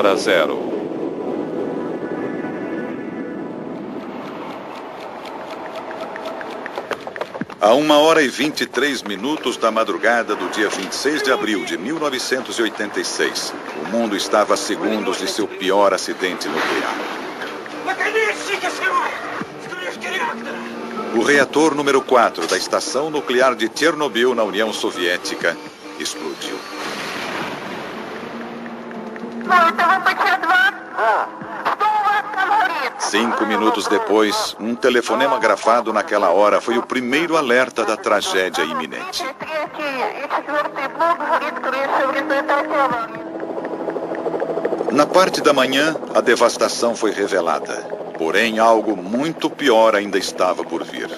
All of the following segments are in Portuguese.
hora zero. A 1h23 da madrugada do dia 26 de abril de 1986, o mundo estava a segundos de seu pior acidente nuclear. O reator número 4 da estação nuclear de Chernobyl, na União Soviética, explodiu. 5 minutos depois, um telefonema gravado naquela hora foi o primeiro alerta da tragédia iminente. Na parte da manhã, a devastação foi revelada. Porém, algo muito pior ainda estava por vir.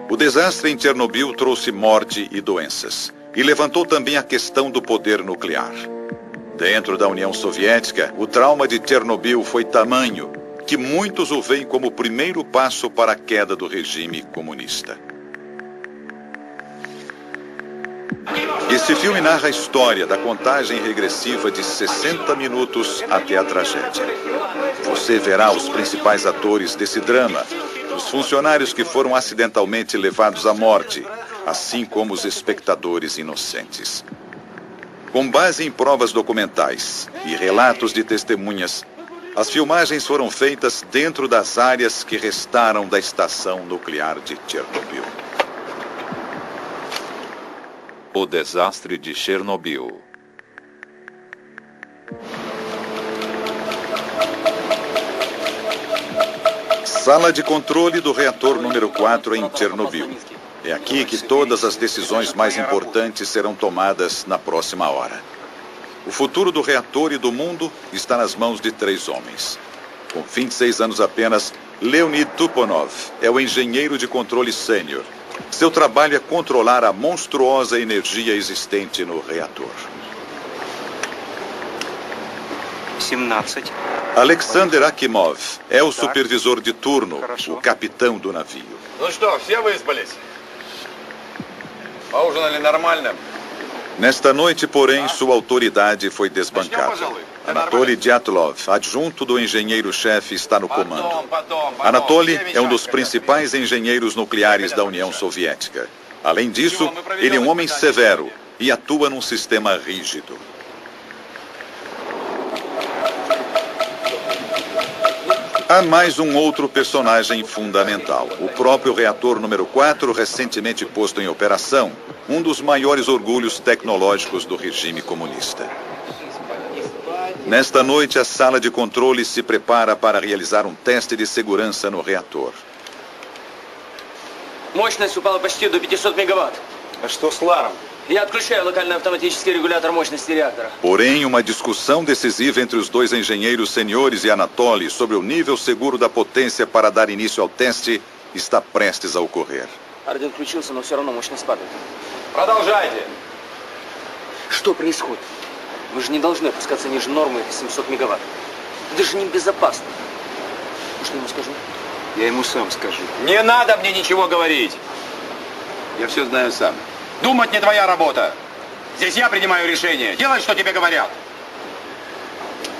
O desastre em Chernobyl trouxe morte e doenças. E levantou também a questão do poder nuclear. Dentro da União Soviética, o trauma de Chernobyl foi tamanho que muitos o veem como o primeiro passo para a queda do regime comunista. Esse filme narra a história da contagem regressiva de 60 minutos até a tragédia. Você verá os principais atores desse drama, os funcionários que foram acidentalmente levados à morte, assim como os espectadores inocentes. Com base em provas documentais e relatos de testemunhas, as filmagens foram feitas dentro das áreas que restaram da estação nuclear de Chernobyl. O desastre de Chernobyl. Sala de controle do reator número 4 em Chernobyl. É aqui que todas as decisões mais importantes serão tomadas na próxima hora. O futuro do reator e do mundo está nas mãos de 3 homens. Com 26 anos apenas, Leonid Tuponov é o engenheiro de controle sênior. Seu trabalho é controlar a monstruosa energia existente no reator. 17. Alexander Akimov é o supervisor de turno, o capitão do navio. Ну что, все выспались? Поужинали нормально? Nesta noite, porém, sua autoridade foi desbancada. Anatoly Dyatlov, adjunto do engenheiro-chefe, está no comando. Anatoly é um dos principais engenheiros nucleares da União Soviética. Além disso, ele é um homem severo e atua num sistema rígido. Há mais um outro personagem fundamental, o próprio reator número 4, recentemente posto em operação, um dos maiores orgulhos tecnológicos do regime comunista. Nesta noite, a sala de controle se prepara para realizar um teste de segurança no reator. Мощность упала почти до 500 мегаватт. А что с Ларом? Я отключаю локальный автоматический регулятор мощности реактора. Porém, uma discussão decisiva entre os dois engenheiros seniores e Anatoly sobre o nível seguro da potência para dar início ao teste está prestes a ocorrer. Орден включился, но все равно мощность падает. Продолжайте. Что происходит? Мы же не должны опускаться ниже нормы 700 мегаватт. Это же небезопасно. Что я ему скажу? Я ему сам скажу. Не надо мне ничего говорить. Я все знаю сам. Думать не твоя работа. Здесь я принимаю решение. Делай, что тебе говорят.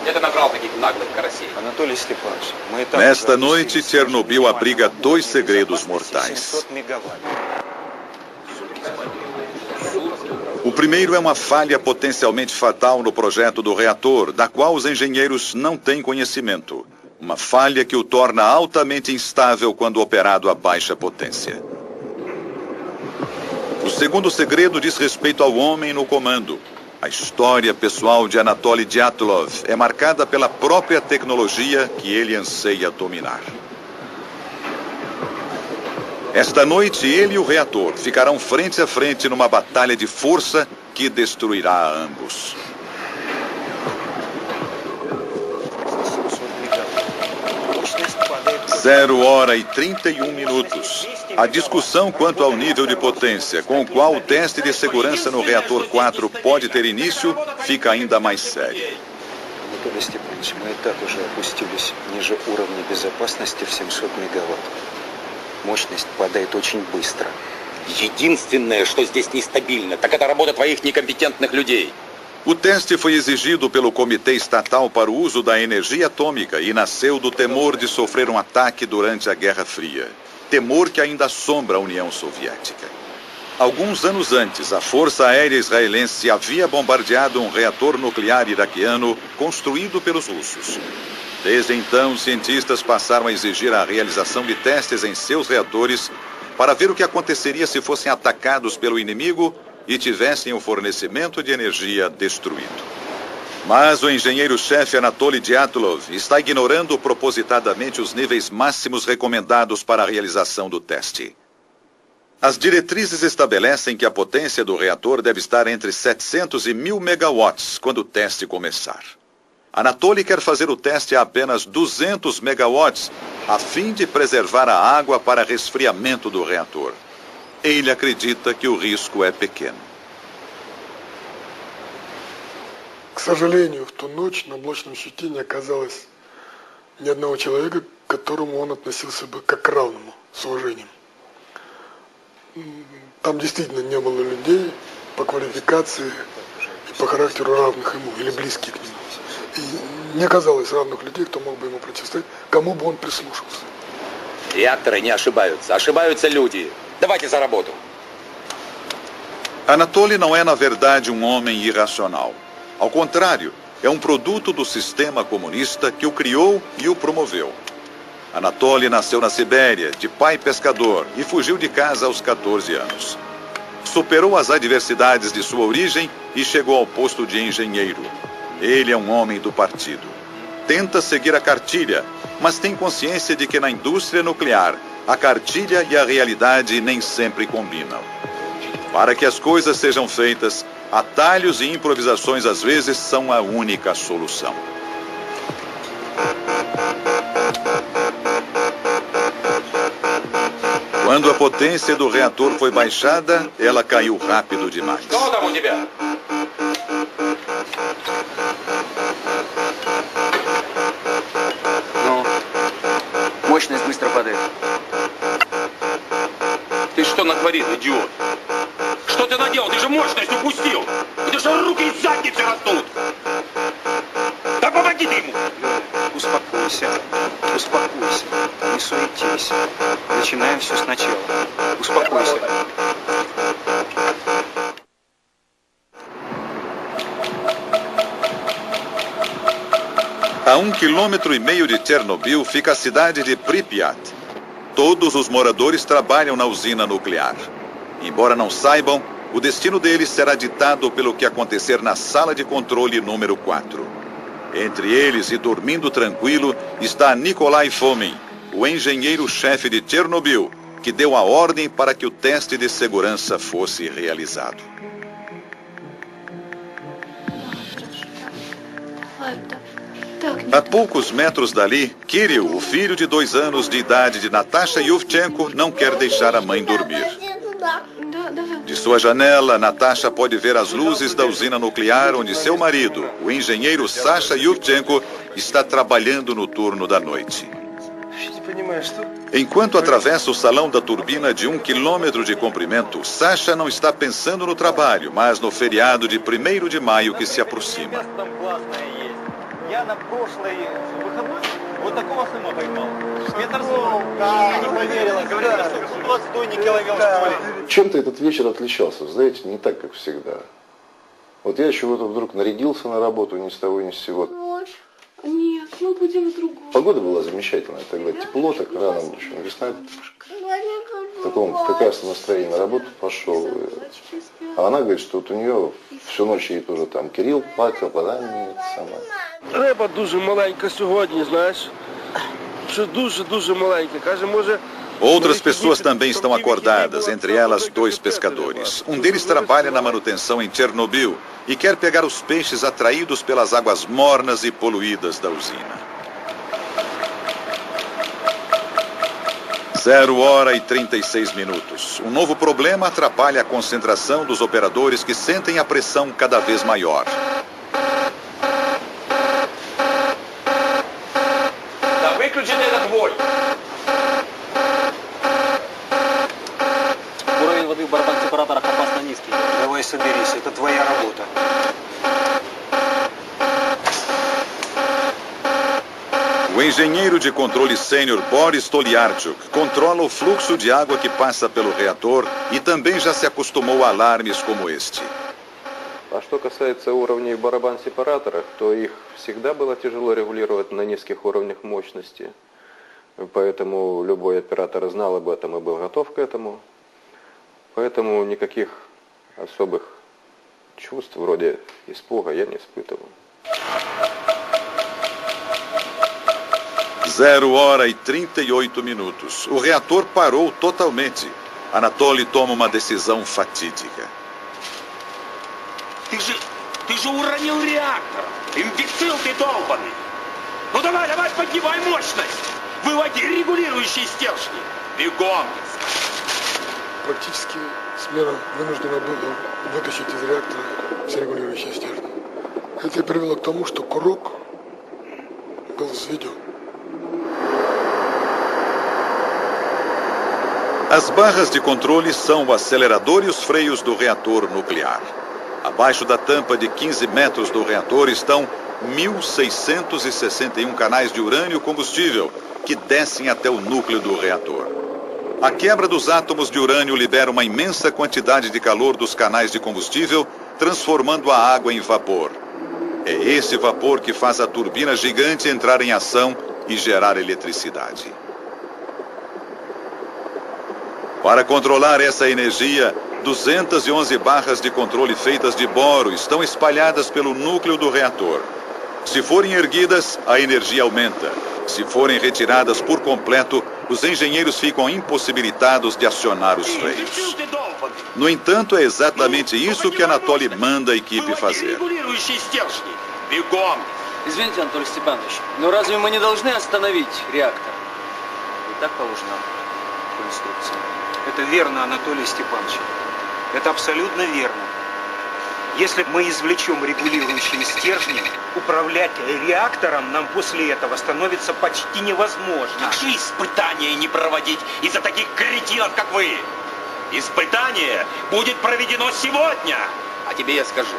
Где ты набрал таких наглых карасей? Анатолий Степанович, мы и так... Nesta noite, Chernobyl abriga 2 segredos mortais. O primeiro é uma falha potencialmente fatal no projeto do reator, da qual os engenheiros não têm conhecimento. Uma falha que o torna altamente instável quando operado a baixa potência. O segundo segredo diz respeito ao homem no comando. A história pessoal de Anatoly Dyatlov é marcada pela própria tecnologia que ele anseia dominar. Esta noite, ele e o reator ficarão frente a frente numa batalha de força que destruirá a ambos. Zero hora e 31 minutos. A discussão quanto ao nível de potência com o qual o teste de segurança no reator 4 pode ter início fica ainda mais séria. Анатолий Степанович, мы и так уже опустились ниже уровня безопасности в 700 мегаватт. Мощность падает очень быстро. Единственное, что здесь нестабильно, так это работа твоих некомпетентных людей. O teste foi exigido pelo Comitê Estatal para o Uso da Energia Atômica e nasceu do temor de sofrer um ataque durante a Guerra Fria. Temor que ainda assombra a União Soviética. Alguns anos antes, a Força Aérea Israelense havia bombardeado um reator nuclear iraquiano construído pelos russos. Desde então, os cientistas passaram a exigir a realização de testes em seus reatores para ver o que aconteceria se fossem atacados pelo inimigo e tivessem o fornecimento de energia destruído. Mas o engenheiro-chefe Anatoly Dyatlov está ignorando propositadamente os níveis máximos recomendados para a realização do teste. As diretrizes estabelecem que a potência do reator deve estar entre 700 e 1000 megawatts quando o teste começar. Anatoly quer fazer o teste a apenas 200 megawatts, a fim de preservar a água para resfriamento do reator. Ele acredita que o risco é pequeno. К сожалению, в ту ночь на блочном щите не оказалось ни одного человека, к которому он относился бы как к равному, с уважением. Там действительно не было людей по квалификации и по характеру равных ему, или близких к нему. И не оказалось равных людей, кто мог бы ему противостоять, кому бы он прислушался. Реакторы не ошибаются, ошибаются люди. Давайте за работу. Anatoly não é, na verdade, um homem irracional. Ao contrário, é um produto do sistema comunista que o criou e o promoveu. Anatoly nasceu na Sibéria, de pai pescador, e fugiu de casa aos 14 anos. Superou as adversidades de sua origem e chegou ao posto de engenheiro. Ele é um homem do partido. Tenta seguir a cartilha, mas tem consciência de que na indústria nuclear, a cartilha e a realidade nem sempre combinam. Para que as coisas sejam feitas, atalhos e improvisações às vezes são a única solução. Quando a potência do reator foi baixada, ela caiu rápido demais. Что там у тебя? Ну, мощность быстро падает. Ты что натворил, идиот? Что ты наделал? Ты же мощность упустил! У тебя же руки из задницы растут! Да помоги ты ему! Успокойся, успокойся, не суетись. Начинаем все сначала. Успокойся. A 1,5 km de Chernobyl fica a cidade de Pripyat. Todos os moradores trabalham na usina nuclear. Embora não saibam, o destino deles será ditado pelo que acontecer na sala de controle número 4. Entre eles e dormindo tranquilo está Nikolai Fomin, o engenheiro-chefe de Chernobyl, que deu a ordem para que o teste de segurança fosse realizado. A poucos metros dali, Kirill, o filho de 2 anos de idade de Natasha Yuvchenko, não quer deixar a mãe dormir. De sua janela, Natasha pode ver as luzes da usina nuclear onde seu marido, o engenheiro Sasha Yuvchenko, está trabalhando no turno da noite. Enquanto atravessa o salão da turbina de 1 quilômetro de comprimento, Sasha não está pensando no trabalho, mas no feriado de 1º de maio que se aproxima. Чем-то этот вечер отличался, знаете, не так, как всегда. Вот я чего-то вдруг нарядился на работу ни с того ни с сего. Нет, мы будем в другом. Погода была замечательная, тогда тепло, так рано ночью, весна. В таком прекрасном настроении на работу пошел. А она говорит, что вот у нее всю ночь ей тоже там Кирилл плакал, вона нет сама. Риба дуже маленька сьогодні, знаєш. Що дуже маленька. Каже, може... Outras pessoas também estão acordadas, entre elas 2 pescadores. Um deles trabalha na manutenção em Chernobyl e quer pegar os peixes atraídos pelas águas mornas e poluídas da usina. 0h36. Um novo problema atrapalha a concentração dos operadores que sentem a pressão cada vez maior. Да выключен этот вой! Уровень воды в барабан-сепараторах опасно низкий. Давай соберись, это твоя работа. O engenheiro de controle sênior Boris Toliarchuk controla o fluxo de água que passa pelo reator e também já se acostumou a alarmes como este. А что касается уровней барабан-сепараторов, то их всегда было тяжело регулировать на низких уровнях мощности. Поэтому любой оператор знал об этом и был готов к этому. Поэтому никаких особых чувств вроде испуга я не испытывал. 0h38. O reator parou totalmente. Anatoly toma uma decisão fatídica. Ты же уронил реактор! Имбецил ты долбанный! Ну давай, поднимай мощность! Выводи регулирующие стержни! Бегом! Практически смена вынуждена была вытащить из реактора все регулирующие стержни. Это привело к тому, что курок был взведен. As barras de controle são o acelerador e os freios do reator nuclear. Abaixo da tampa de 15 metros do reator estão 1.661 canais de urânio combustível que descem até o núcleo do reator. A quebra dos átomos de urânio libera uma imensa quantidade de calor dos canais de combustível, transformando a água em vapor. É esse vapor que faz a turbina gigante entrar em ação e gerar eletricidade. Para controlar essa energia, 211 barras de controle feitas de boro estão espalhadas pelo núcleo do reator. Se forem erguidas, a energia aumenta. Se forem retiradas por completo, os engenheiros ficam impossibilitados de acionar os freios. No entanto, é exatamente isso que Anatoly manda a equipe fazer. Извините, Анатолий Степанович, но разве мы не должны остановить реактор? И так положено по инструкции. Это верно, Анатолий Степанович. Это абсолютно верно. Если мы извлечем регулирующие стержни, управлять реактором нам после этого становится почти невозможно. Как же испытания не проводить из-за таких кретинов, как вы? Испытание будет проведено сегодня. А тебе я скажу.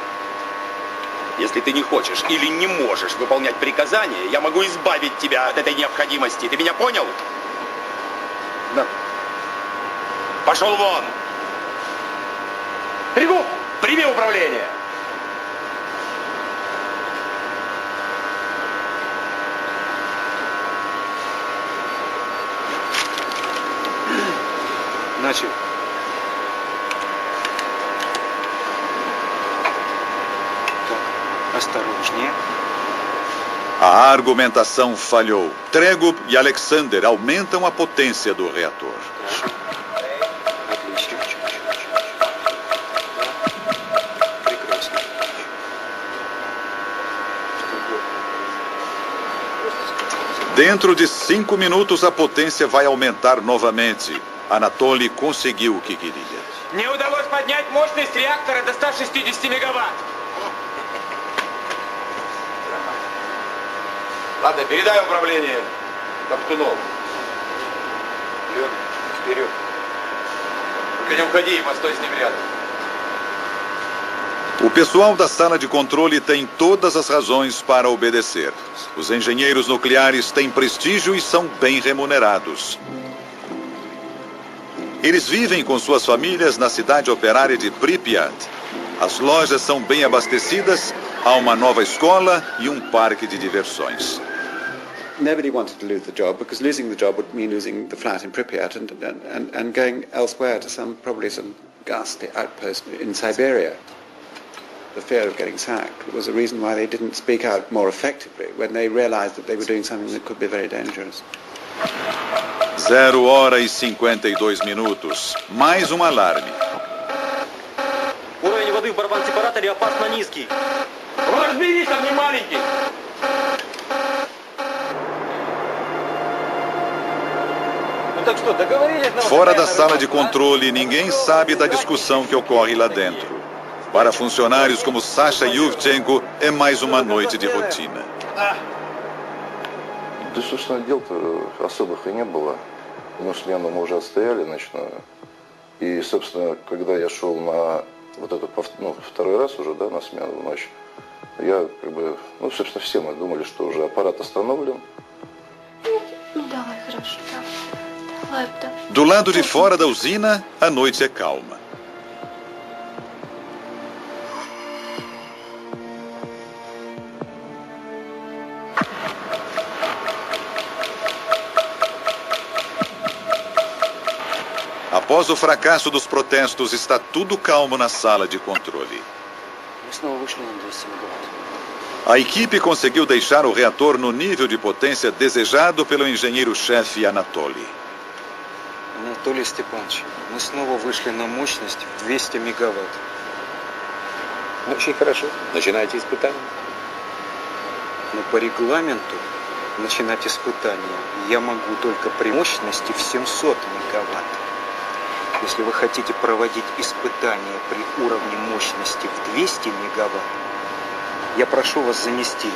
Если ты не хочешь или не можешь выполнять приказания, я могу избавить тебя от этой необходимости. Ты меня понял? Да. Пошел вон! Трегуб, прими управление! Начал. Так, осторожнее. A argumentação falhou. Tregub e Alexander aumentam a potência do reator. Dentro de 5 minutos, a potência vai aumentar novamente. Anatoly conseguiu o que queria. Мне удалось поднять мощность реактора до 160 мегаватт. Ладно, передай управление Топтунову. Вперед. Только не уходи, постой с ним рядом. O pessoal da sala de controle tem todas as razões para obedecer. Os engenheiros nucleares têm prestígio e são bem remunerados. Eles vivem com suas famílias na cidade operária de Pripyat. As lojas são bem abastecidas, há uma nova escola e um parque de diversões. Nobody wanted to lose the job because losing the job would mean losing the flat in Pripyat and going elsewhere to probably some ghastly outpost in Siberia. The fear of getting sacked was a reason why they didn't speak out more effectively when they realized that they were doing something that could be very dangerous. 0h52. Mais um alarme. Уровень воды в барабан-сепараторе опасно низкий. Разберись, там не маленький. Fora da sala de controle, ninguém sabe da discussão que ocorre lá dentro. Para funcionários como Sasha Yuvchenko, é mais uma noite de rotina. Да, собственно, дел-то особых и не было. Ну, смену мы уже отстояли ночную. И, собственно, когда я шел на вот эту, второй раз уже, да, на смену в ночь, я собственно, все мы думали, что уже аппарат остановлен, Do lado de fora da usina, a noite é calma. Após o fracasso dos protestos, está tudo calmo na sala de controle. A equipe conseguiu deixar o reator no nível de potência desejado pelo engenheiro-chefe Anatoly. Анатолий Степанович, мы снова вышли на мощность в 200 мегаватт. Очень хорошо. Начинайте испытания. Но по регламенту начинать испытания я могу только при мощности в 700 мегаватт. Если вы хотите проводить испытания при уровне мощности в 200 мегаватт, я прошу вас занести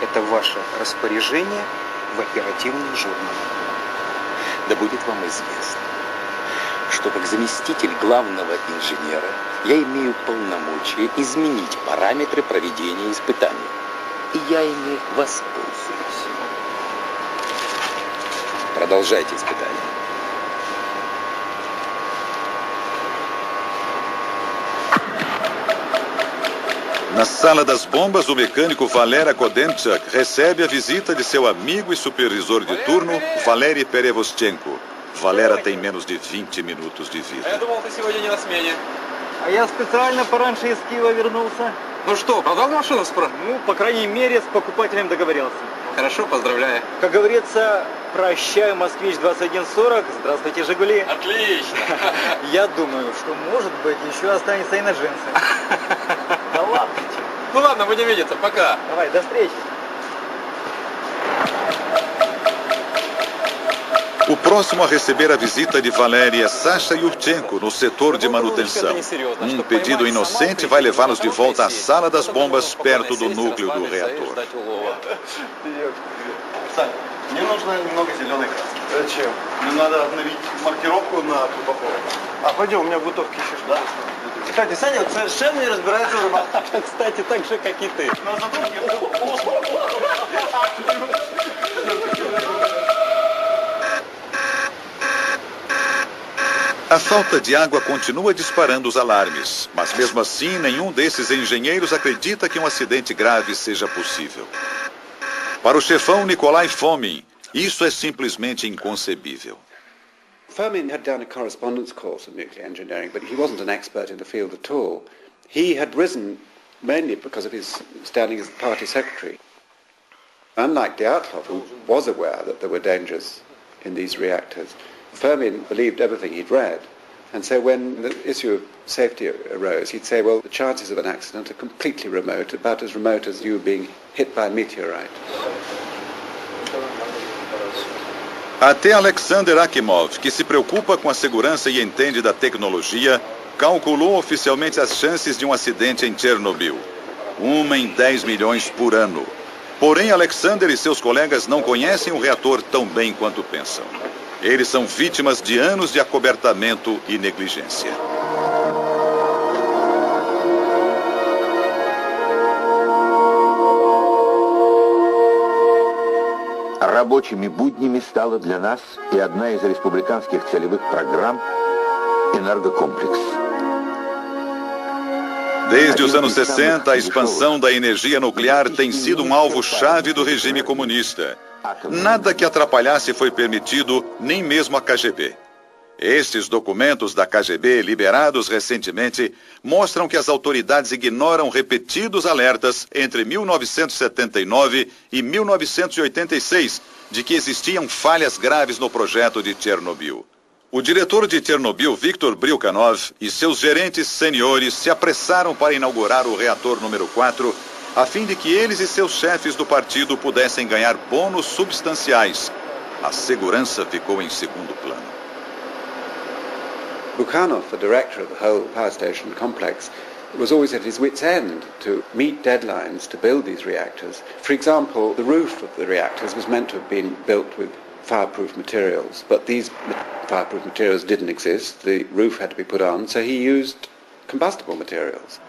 это ваше распоряжение в оперативный журнал. Да будет вам известно, что как заместитель главного инженера я имею полномочия изменить параметры проведения испытаний. И я ими воспользуюсь. Продолжайте испытания. Na sala das bombas, o mecânico Valer Kodemchuk recebe a visita de seu amigo e supervisor de turno, Valery Perevostchenko. Valera tem menos de 20 minutos de vida. А я специально пораньше из Киева вернулся. Ну что, продал машину скоро? Ну, по крайней мере, с покупателем договорился. Хорошо, поздравляю. Как говорится, прощаю, Москвич-2140, здравствуйте, Жигули. Отлично. Я думаю, что, может быть, еще останется и на джинсы. Да ладно. Ну ладно, будем видеться, пока. Давай, до встречи. O próximo a receber a visita de Valery é Sasha Yurchenko, no setor de manutenção. Um pedido inocente vai levá-los de volta à sala das bombas, perto do núcleo do reator. Мне нужно немного зеленой краски. Зачем? Мне надо обновить маркировку на трубопроводе. А пойдем, у меня бутовки еще. Да? Кстати, Саня вот совершенно не разбирается в рыбалке. Кстати, так же, как и ты. A falta de água continua disparando os alarmes, mas mesmo assim nenhum desses engenheiros acredita que um acidente grave seja possível. Para o chefão Nikolai Fomin, isso é simplesmente inconcebível. Fomin had done a correspondence course in nuclear engineering, but he wasn't an expert in the field at all. He had risen mainly because of his standing as the party secretary. Unlike Dyatlov, who was aware that there were dangers in these reactors, Fomin believed everything he'd read. And so when the issue of safety arose, he'd say, well, the chances of an accident are completely remote, about as remote as you being hit by a meteorite. Até Alexander Akimov, que se preocupa com a segurança e entende da tecnologia, calculou oficialmente as chances de um acidente em Chernobyl. 1 em 10 milhões por ano. Porém, Alexander e seus colegas não conhecem o reator tão bem quanto pensam. Eles são vítimas de anos de acobertamento e negligência. Рабочими буднями стала для нас и одна из республиканских целевых программ «Энергокомплекс». Desde os anos 60, a expansão da energia nuclear tem sido um alvo-chave do regime comunista. Nada que atrapalhasse foi permitido, nem mesmo a KGB. Estes documentos da KGB, liberados recentemente, mostram que as autoridades ignoram repetidos alertas entre 1979 e 1986 de que existiam falhas graves no projeto de Chernobyl. O diretor de Chernobyl, Viktor Brilkanov, e seus gerentes seniores se apressaram para inaugurar o reator número 4, a fim de que eles e seus chefes do partido pudessem ganhar bônus substanciais. A segurança ficou em segundo plano. Bukhanov, the director of the whole power station complex, was always at his wit's end to meet deadlines to build these reactors. For example, the roof of the reactors was meant to have been built with fireproof materials, but these fireproof materials didn't exist. The roof had to be put on, so he used combustible materials.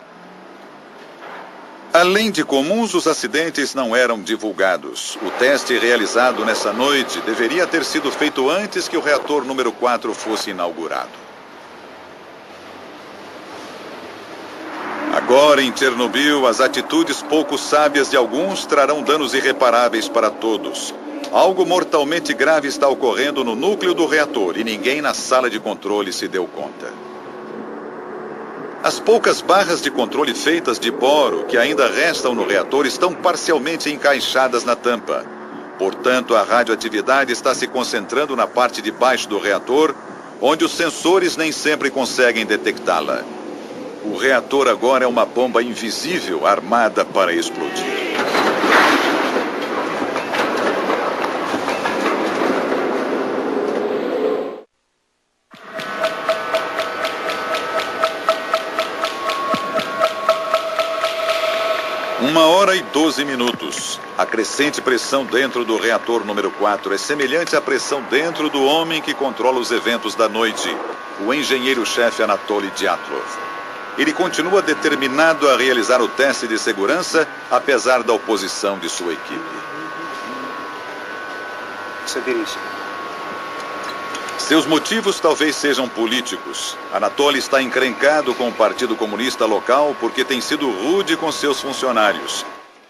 A Além de comuns, os acidentes não eram divulgados. O teste realizado nessa noite deveria ter sido feito antes que o reator número 4 fosse inaugurado. Agora, em Chernobyl, as atitudes pouco sábias de alguns trarão danos irreparáveis para todos. Algo mortalmente grave está ocorrendo no núcleo do reator e ninguém na sala de controle se deu conta. As poucas barras de controle feitas de boro que ainda restam no reator estão parcialmente encaixadas na tampa. Portanto, a radioatividade está se concentrando na parte de baixo do reator, onde os sensores nem sempre conseguem detectá-la. O reator agora é uma bomba invisível armada para explodir. Uma hora e 12 minutos. A crescente pressão dentro do reator número 4 é semelhante à pressão dentro do homem que controla os eventos da noite, o engenheiro-chefe Anatoly Dyatlov. Ele continua determinado a realizar o teste de segurança, apesar da oposição de sua equipe. Seus motivos talvez sejam políticos. Anatoly está encrencado com o Partido Comunista local porque tem sido rude com seus funcionários.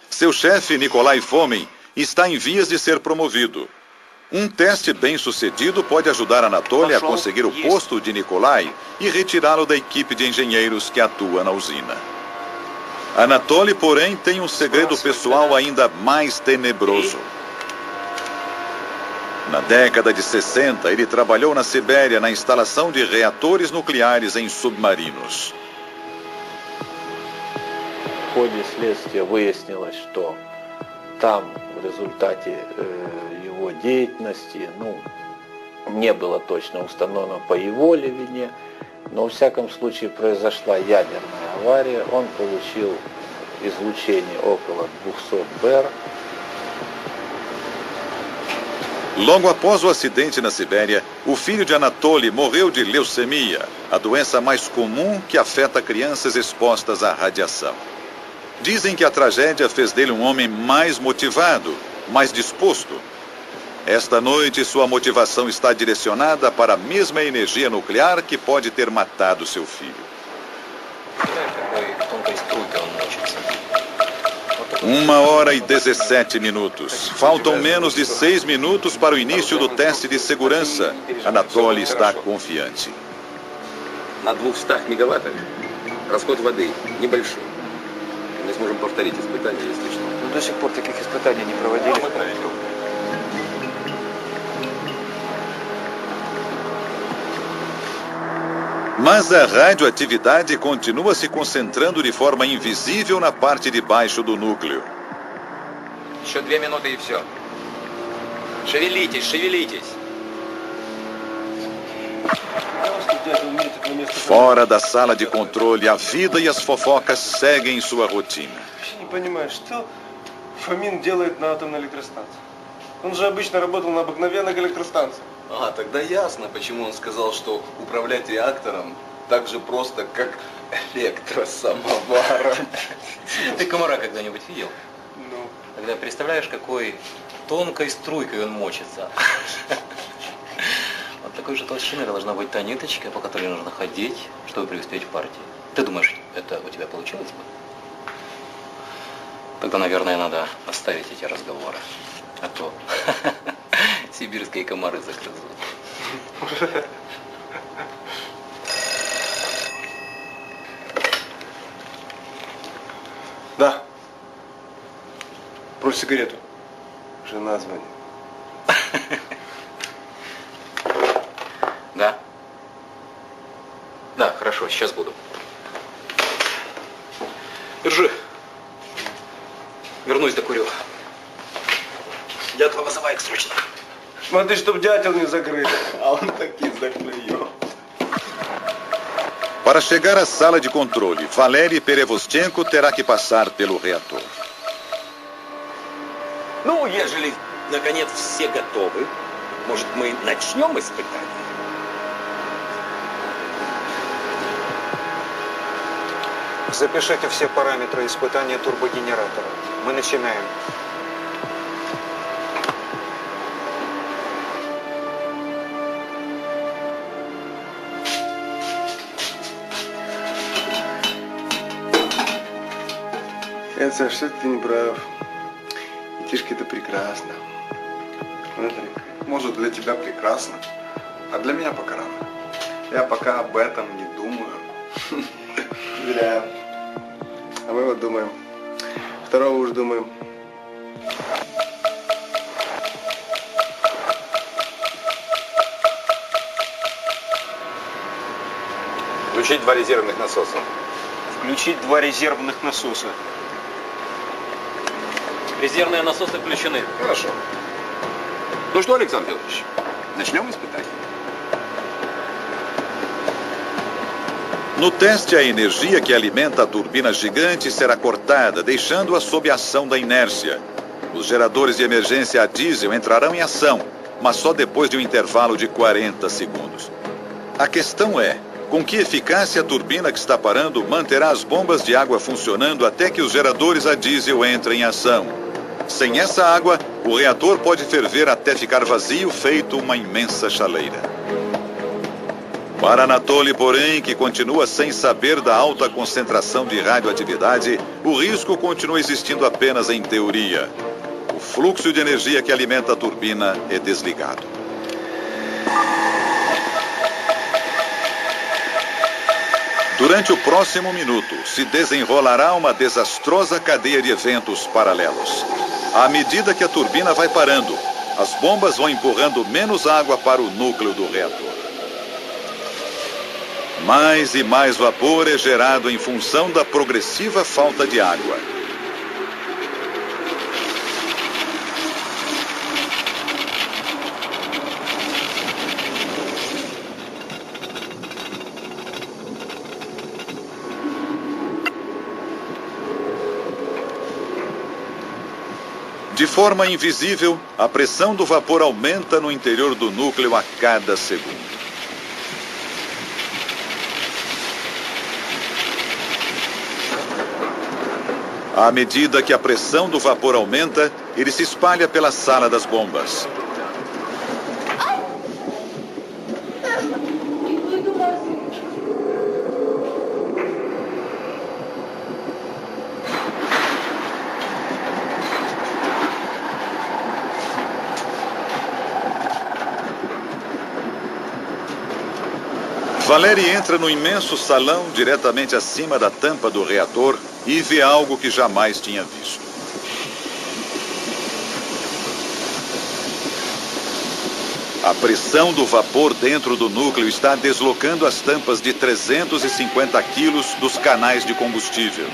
Seu chefe, Nikolai Fomin, está em vias de ser promovido. Um teste bem-sucedido pode ajudar Anatoly a conseguir o posto de Nikolai e retirá-lo da equipe de engenheiros que atua na usina. Anatoly, porém, tem um segredo pessoal ainda mais tenebroso. Na década de 60, ele trabalhou na Sibéria na instalação de reatores nucleares em submarinos. В ходе следствия выяснилось, что там в результате его деятельности, не было точно установлено по его ли вине, но во всяком случае произошла ядерная авария, он получил излучение около 200 БЭР. Logo após o acidente na Sibéria, o filho de Anatoly morreu de leucemia, a doença mais comum que afeta crianças expostas à radiação. Dizem que a tragédia fez dele um homem mais motivado, mais disposto. Esta noite, sua motivação está direcionada para a mesma energia nuclear que pode ter matado seu filho. 1h17 minutos. Faltam menos de 6 minutos para o início do teste de segurança. Anatoly está confiante. На 200 мегаваттах расход воды небольшой. Мы сможем повторить испытания, если что. Но до сих пор таких испытаний не проводили. Mas a radioatividade continua se concentrando de forma invisível na parte de baixo do núcleo. Еще 2 минуты и все. Шевелитесь, шевелитесь. Fora da sala de controle, a vida e as fofocas seguem sua rotina. Не понимаю, что Фомин делает на атомной электростанции? Он же обычно работал на обыкновенных электростанциях. Тогда ясно, почему он сказал, что управлять реактором так же просто, как электросамоваром. Ты комара когда-нибудь видел? Ну. Тогда представляешь, какой тонкой струйкой он мочится. Вот такой же толщины должна быть та ниточка, по которой нужно ходить, чтобы преуспеть в партии. Ты думаешь, это у тебя получилось бы? Тогда, наверное, надо оставить эти разговоры. А то сибирские комары загрызут. Да. Брось сигарету. Жена звонит. Да? Да, хорошо, сейчас буду. Держи. Вернусь, докурю. Дятла вызывает срочно. Смотри, чтоб дятел не закрыт. А он таки заклюет. Para chegar à sala de controle, Valery Perevostchenko terá que passar pelo reator. Ну, ежели, наконец, все готовы, может, мы начнем испытание? Запишите все параметры испытания турбогенератора. Мы начинаем. Нет, Саш, ты не прав. Тишка, это прекрасно. Может, для тебя прекрасно, а для меня пока рано. Я пока об этом не думаю. Зря. А мы вот думаем. Второго уж думаем. Включить 2 резервных насоса. Включить 2 резервных насоса. Резервные насосы включены. Хорошо. Ну что, Александр Федорович, начнем испытание. No teste, a energia que alimenta a turbina gigante será cortada, deixando-a sob a ação da inércia. Os geradores de emergência a diesel entrarão em ação, mas só depois de um intervalo de 40 segundos. A questão é, com que eficácia a turbina que está parando manterá as bombas de água funcionando até que os geradores a diesel entrem em ação? Sem essa água, o reator pode ferver até ficar vazio, feito uma imensa chaleira. Para Anatoly, porém, que continua sem saber da alta concentração de radioatividade, o risco continua existindo apenas em teoria. O fluxo de energia que alimenta a turbina é desligado. Durante o próximo minuto, se desenrolará uma desastrosa cadeia de eventos paralelos. À medida que a turbina vai parando, as bombas vão empurrando menos água para o núcleo do reator. Mais e mais vapor é gerado em função da progressiva falta de água. De forma invisível, a pressão do vapor aumenta no interior do núcleo a cada segundo. À medida que a pressão do vapor aumenta, ele se espalha pela sala das bombas. Valéry entra no imenso salão diretamente acima da tampa do reator e vê algo que jamais tinha visto. A pressão do vapor dentro do núcleo está deslocando as tampas de 350 quilos dos canais de combustível.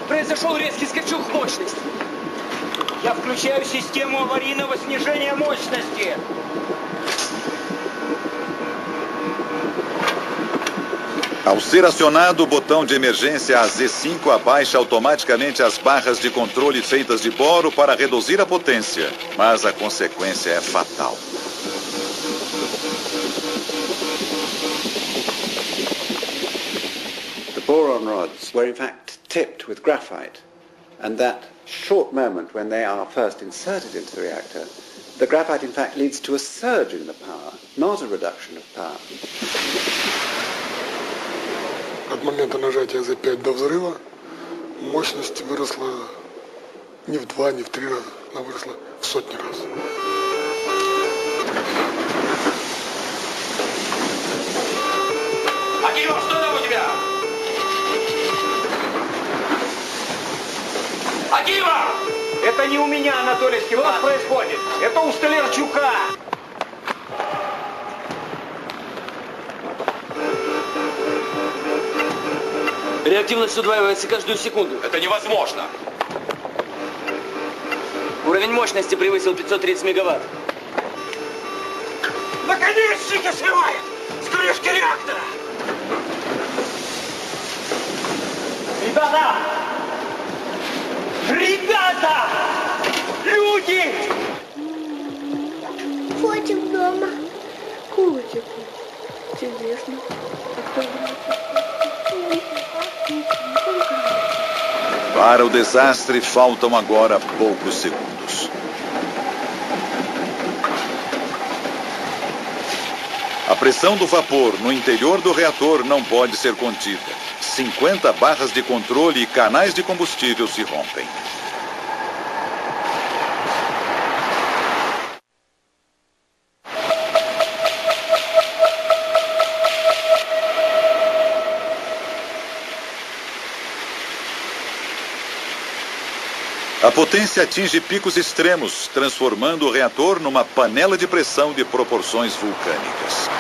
Произошел резкий скачок мощности. Я включаю систему аварийного снижения мощности. Ao ser acionado, o botão de emergência AZ5 abaixa automaticamente as barras de controle feitas de boro para reduzir a potência, mas a consequência é fatal. The boron rods were in fact tipped with graphite, and that short moment when they are first inserted into the reactor, the graphite in fact leads to a surge in the power, not a reduction of power. От момента нажатия Z5 до взрыва мощность выросла не в 2, не в 3 раза, она выросла в сотни раз. Акимов, что там у тебя? Акимов! Это не у меня, Анатолий Степанович. Что происходит? Это у Столярчука. Реактивность удваивается каждую секунду. Это невозможно. Уровень мощности превысил 530 мегаватт. Наконечники срывает! С крышки реактора! Ребята! Ребята! Люди! Котик дома. Котик. Интересно. Para o desastre, faltam agora poucos segundos. A pressão do vapor no interior do reator não pode ser contida. 50 barras de controle e canais de combustível se rompem. A potência atinge picos extremos, transformando o reator numa panela de pressão de proporções vulcânicas.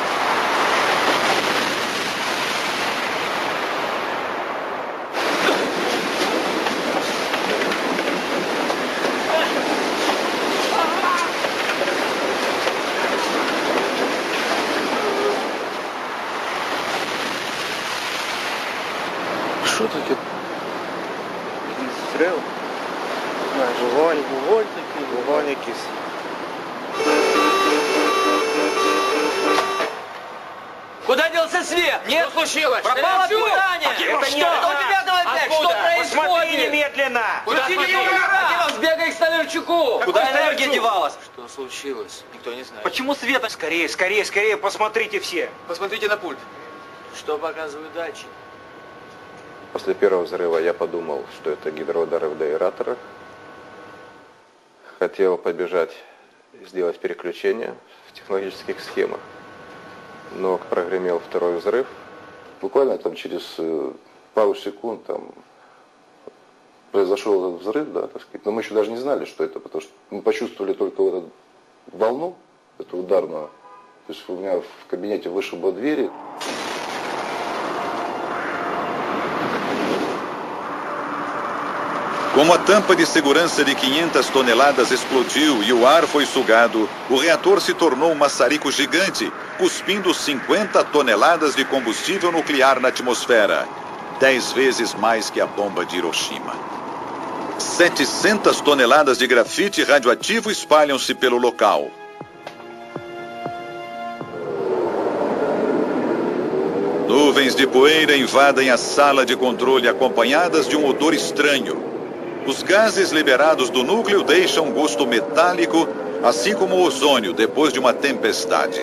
Що таке? Стрел? Вогонь якийсь. Куда делся свет? Нет, случилось! Пропало питание! Это что? не Это у тебя, давай, блядь, что происходит? Посмотри немедленно! Куда Акимов, сбегай к Столярчуку! Куда энергия девалась? Что случилось? Никто не знает. Почему света? Скорее, скорее, скорее, посмотрите все! Посмотрите на пульт. Что показывают датчики? После первого взрыва я подумал, что это гидроудары в деаэраторах. Хотел побежать, сделать переключение в технологических схемах. Но прогремел второй взрыв. Буквально там через пару секунд там произошел этот взрыв, да, так сказать. Но мы еще даже не знали, что это, потому что мы почувствовали только вот эту волну, эту ударную. То есть у меня в кабинете вышибло двери. Como a tampa de segurança de 500 toneladas explodiu e o ar foi sugado, o reator se tornou um maçarico gigante, cuspindo 50 toneladas de combustível nuclear na atmosfera, 10 vezes mais que a bomba de Hiroshima. 700 toneladas de grafite radioativo espalham-se pelo local. Nuvens de poeira invadem a sala de controle acompanhadas de um odor estranho. Os gases liberados do núcleo deixam um gosto metálico, assim como o ozônio depois de uma tempestade.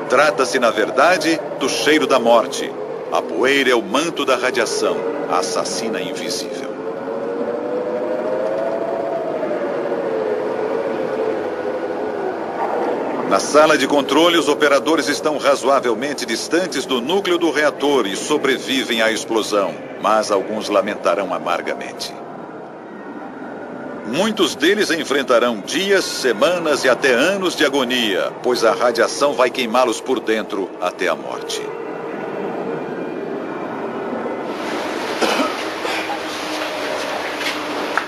Trata-se, na verdade, do cheiro da morte. A poeira é o manto da radiação, a assassina invisível. Na sala de controle, os operadores estão razoavelmente distantes do núcleo do reator e sobrevivem à explosão, mas alguns lamentarão amargamente. Muitos deles enfrentarão dias, semanas e até anos de agonia, pois a radiação vai queimá-los por dentro até a morte.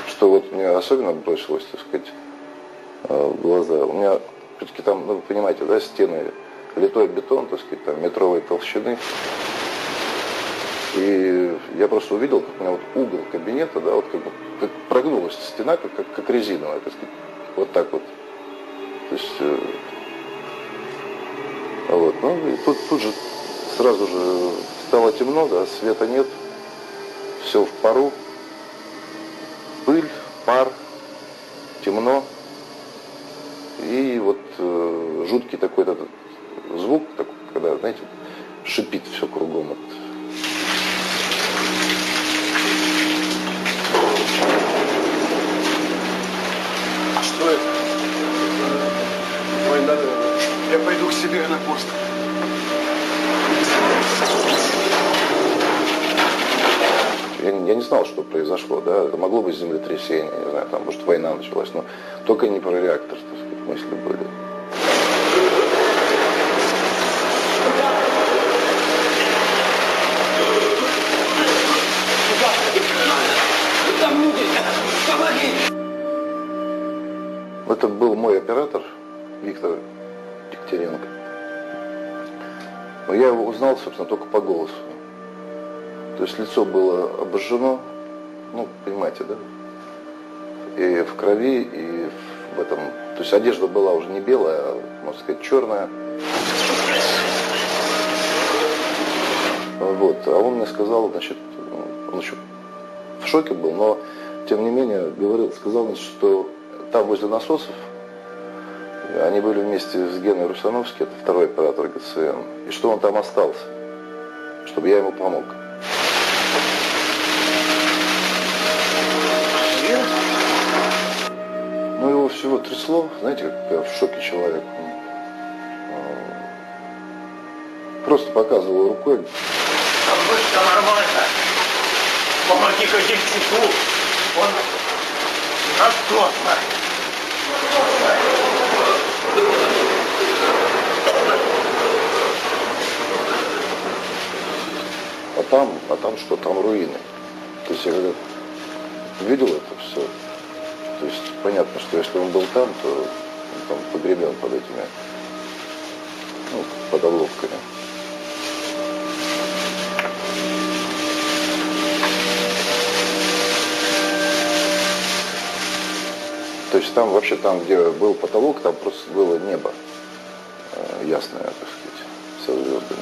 Что вот мне особенно бросилось, так сказать, в глаза. У меня все-таки там, ну, вы понимаете, да, стены, литой бетон, так сказать, там, метровой толщины. И я просто увидел, как у меня вот угол кабинета, да, вот как прогнулась стена, как резиновая, так сказать, вот так вот. То есть, вот, ну, и тут же сразу же стало темно, да, света нет, все в пару, пыль, пар, темно, и вот жуткий такой этот звук, такой, когда, знаете, шипит все кругом. Вот. я не знал, что произошло, да, это могло быть землетрясение, не знаю, там, может, война началась, но только не про реактор, так сказать, мысли были. Это был мой оператор, Виктор Дегтяренко. Но я его узнал, собственно, только по голосу. То есть лицо было обожжено, ну, понимаете, да? И в крови, и в этом... То есть одежда была уже не белая, а, можно сказать, черная. Вот. А он мне сказал, значит, он еще в шоке был, но, тем не менее, сказал, значит, что там возле насосов, они были вместе с Геной Русановским, это второй оператор ГЦН, и что он там остался, чтобы я ему помог. Ну, его всего трясло, знаете, как в шоке человек. Просто показывал рукой. Все нормально. Помоги-ка Ельцину. Он раздохло. А там что? Там руины. То есть я когда видел это все, то есть понятно, что если он был там, то он там погребен под этими, ну, под обломками. То есть там вообще, там, где был потолок, там просто было небо ясное, так сказать, со звездами.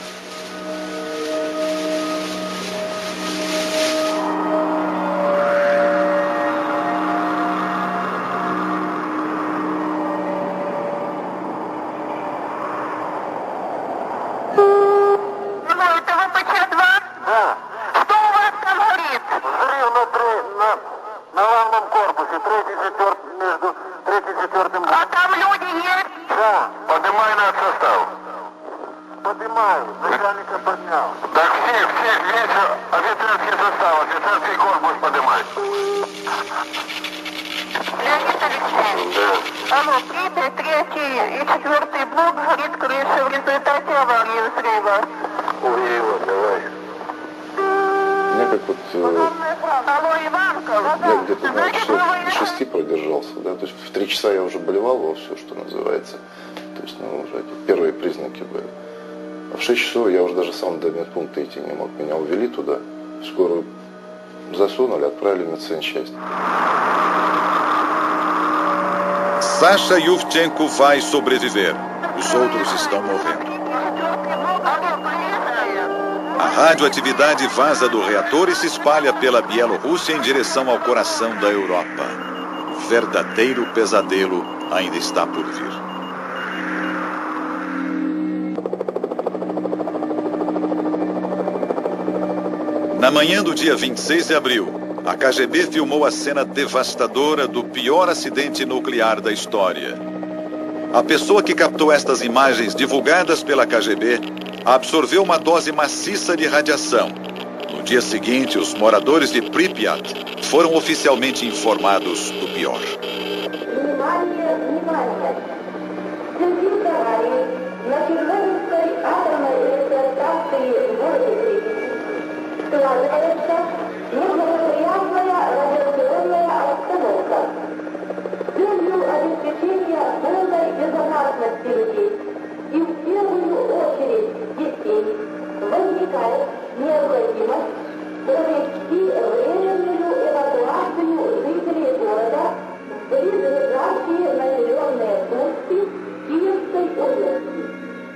Я где-то часов до 6 продержался, да, то есть в 3 часа я уже болевал вовсю, что называется, то есть, ну, уже первые признаки были. А в 6 часов я уже даже сам до медпункта идти не мог, меня увели туда, в скорую засунули, отправили в медсанчасть. Sasha Yuvchenko vai sobreviver, os outros estão morrendo. A radioatividade vaza do reator e se espalha pela Bielorrússia em direção ao coração da Europa. O verdadeiro pesadelo ainda está por vir. Na manhã do dia 26 de abril, a KGB filmou a cena devastadora do pior acidente nuclear da história. A pessoa que captou estas imagens divulgadas pela KGB absorveu uma dose maciça de radiação. No dia seguinte, os moradores de Pripyat foram oficialmente informados do pior.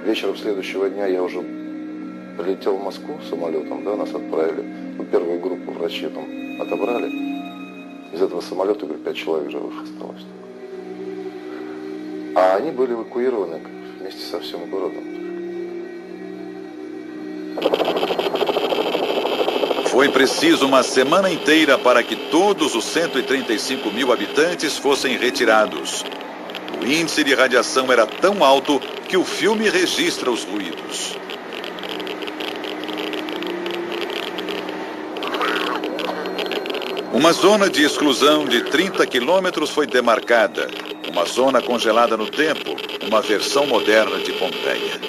Вечером следующего дня я уже прилетел в Москву самолетом, да, нас отправили. Ну, первую группу врачей там отобрали. Из этого самолета, говорю, 5 человек живых осталось. А они были эвакуированы вместе со всем городом. Foi preciso uma semana inteira para que todos os 135 mil habitantes fossem retirados. O índice de radiação era tão alto que o filme registra os ruídos. Uma zona de exclusão de 30 quilômetros foi demarcada. Uma zona congelada no tempo, uma versão moderna de Pompeia.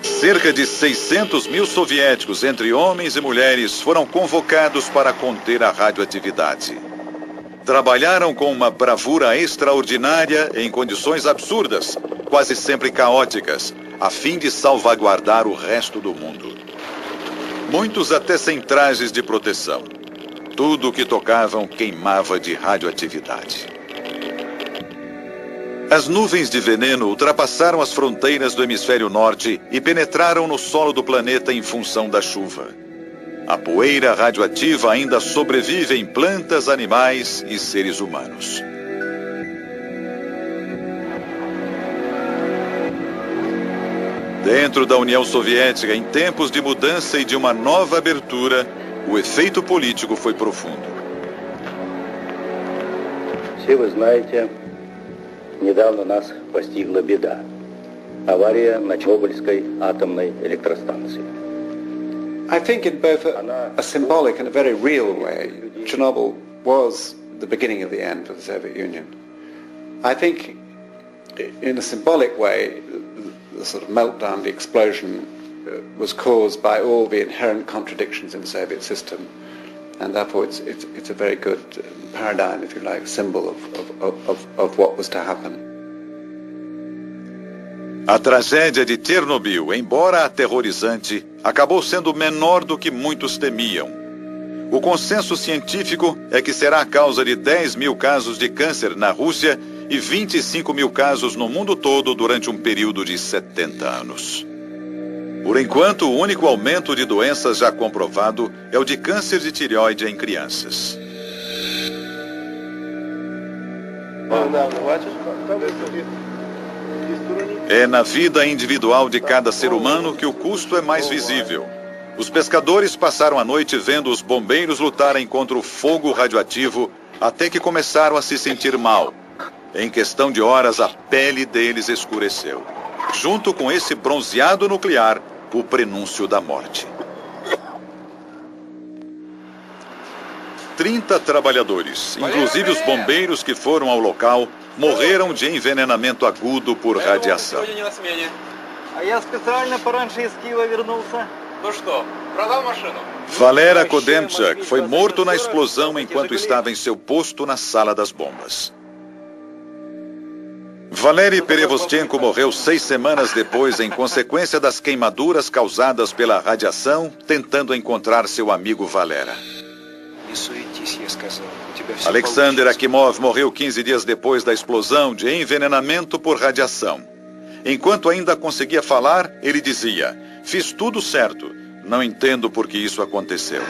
Cerca de 600 mil soviéticos, entre homens e mulheres, foram convocados para conter a radioatividade. Trabalharam com uma bravura extraordinária em condições absurdas, quase sempre caóticas, a fim de salvaguardar o resto do mundo. Muitos até sem trajes de proteção. Tudo o que tocavam queimava de radioatividade. As nuvens de veneno ultrapassaram as fronteiras do hemisfério norte e penetraram no solo do planeta em função da chuva. A poeira radioativa ainda sobrevive em plantas, animais e seres humanos. Dentro da União Soviética, em tempos de mudança e de uma nova abertura, o efeito político foi profundo. Все вы знаете, недавно нас постигла беда. Авария на Чернобыльской атомной электростанции. I think in both a symbolic and a very real way, Chernobyl was the beginning of the end for the Soviet Union. I think in a symbolic way, the sort of meltdown, the explosion, was caused by all the inherent contradictions in the Soviet system, and therefore it's a very good paradigm, if you like, symbol of what was to happen. A tragédia de Chernobyl, embora aterrorizante, acabou sendo menor do que muitos temiam. O consenso científico é que será a causa de 10 mil casos de câncer na Rússia e 25 mil casos no mundo todo durante um período de 70 anos. Por enquanto, o único aumento de doenças já comprovado é o de câncer de tireoide em crianças. É na vida individual de cada ser humano que o custo é mais visível. Os pescadores passaram a noite vendo os bombeiros lutarem contra o fogo radioativo até que começaram a se sentir mal. Em questão de horas, a pele deles escureceu. Junto com esse bronzeado nuclear, o prenúncio da morte. 30 trabalhadores, inclusive os bombeiros que foram ao local, morreram de envenenamento agudo por radiação. Valera Kodemchak foi morto na explosão enquanto estava em seu posto na sala das bombas. Valery Perevostchenko morreu 6 semanas depois em consequência das queimaduras causadas pela radiação, tentando encontrar seu amigo Valera. Alexander Akimov morreu 15 dias depois da explosão de envenenamento por radiação. Enquanto ainda conseguia falar, ele dizia: "Fiz tudo certo, não entendo por que isso aconteceu."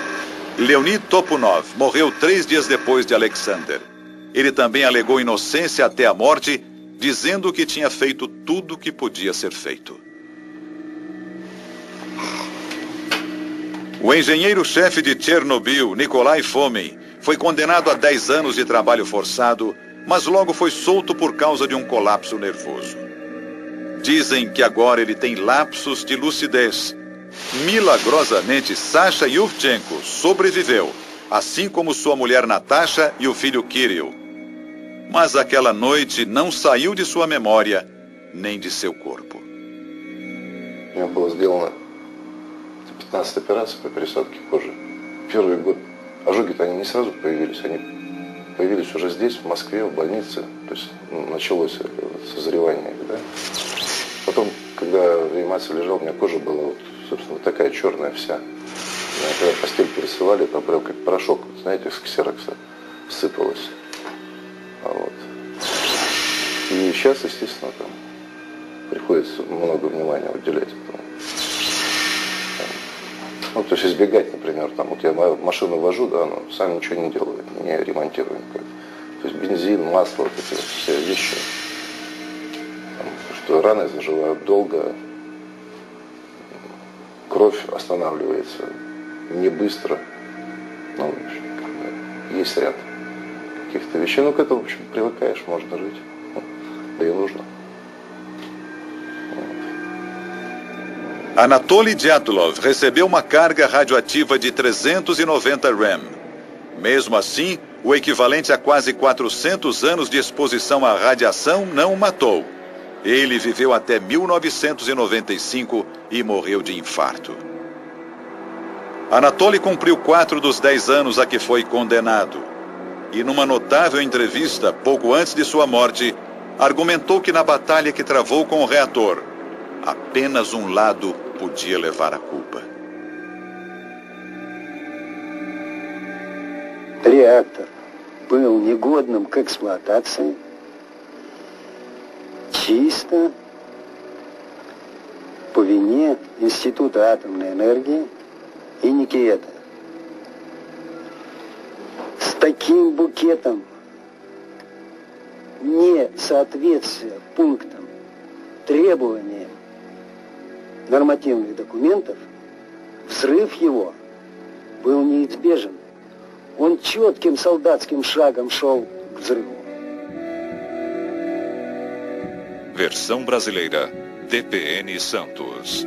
Leonid Topunov morreu 3 dias depois de Alexander. Ele também alegou inocência até a morte, dizendo que tinha feito tudo o que podia ser feito. O engenheiro-chefe de Chernobyl, Nikolai Fomin, foi condenado a 10 anos de trabalho forçado, mas logo foi solto por causa de um colapso nervoso. Dizem que agora ele tem lapsos de lucidez. Milagrosamente, Sasha Yurchenko sobreviveu, assim como sua mulher Natasha e o filho Kirill. Mas aquela noite não saiu de sua memória, nem de seu corpo. У меня было сделано 15 операций по пересадке кожи. Первый год ожоги-то они не сразу появились, они появились уже здесь, в Москве, в больнице. То есть началось созревание. Да? Потом, когда в реанимации лежал, у меня кожа была, вот, собственно, такая черная вся. Когда постель пересылали, там прям как порошок, знаете, с ксерокса сыпалось. Вот. И сейчас, естественно, там приходится много внимания уделять этому. Ну, то есть избегать, например, там, вот я машину вожу, да, но сам ничего не делаю, не ремонтирую никак. То есть бензин, масло, вот эти все вещи. Там, что раны заживают долго, кровь останавливается не быстро. Ну, в общем, есть ряд каких-то вещей. Ну, к этому, в общем, привыкаешь, можно жить. Да и нужно. Anatoly Dyatlov recebeu uma carga radioativa de 390 rem. Mesmo assim, o equivalente a quase 400 anos de exposição à radiação não o matou. Ele viveu até 1995 e morreu de infarto. Anatoly cumpriu 4 dos 10 anos a que foi condenado. E numa notável entrevista, pouco antes de sua morte, argumentou que na batalha que travou com o reator, apenas um lado podia levar a culpa. Реактор был негодным к эксплуатации чисто по вине Института атомной энергии и Никиета. С таким букетом несоответствия пунктам, требованиям нормативных документов, взрыв его был неизбежен. Он четким солдатским шагом шел к взрыву. Versão brasileira, DPN Santos.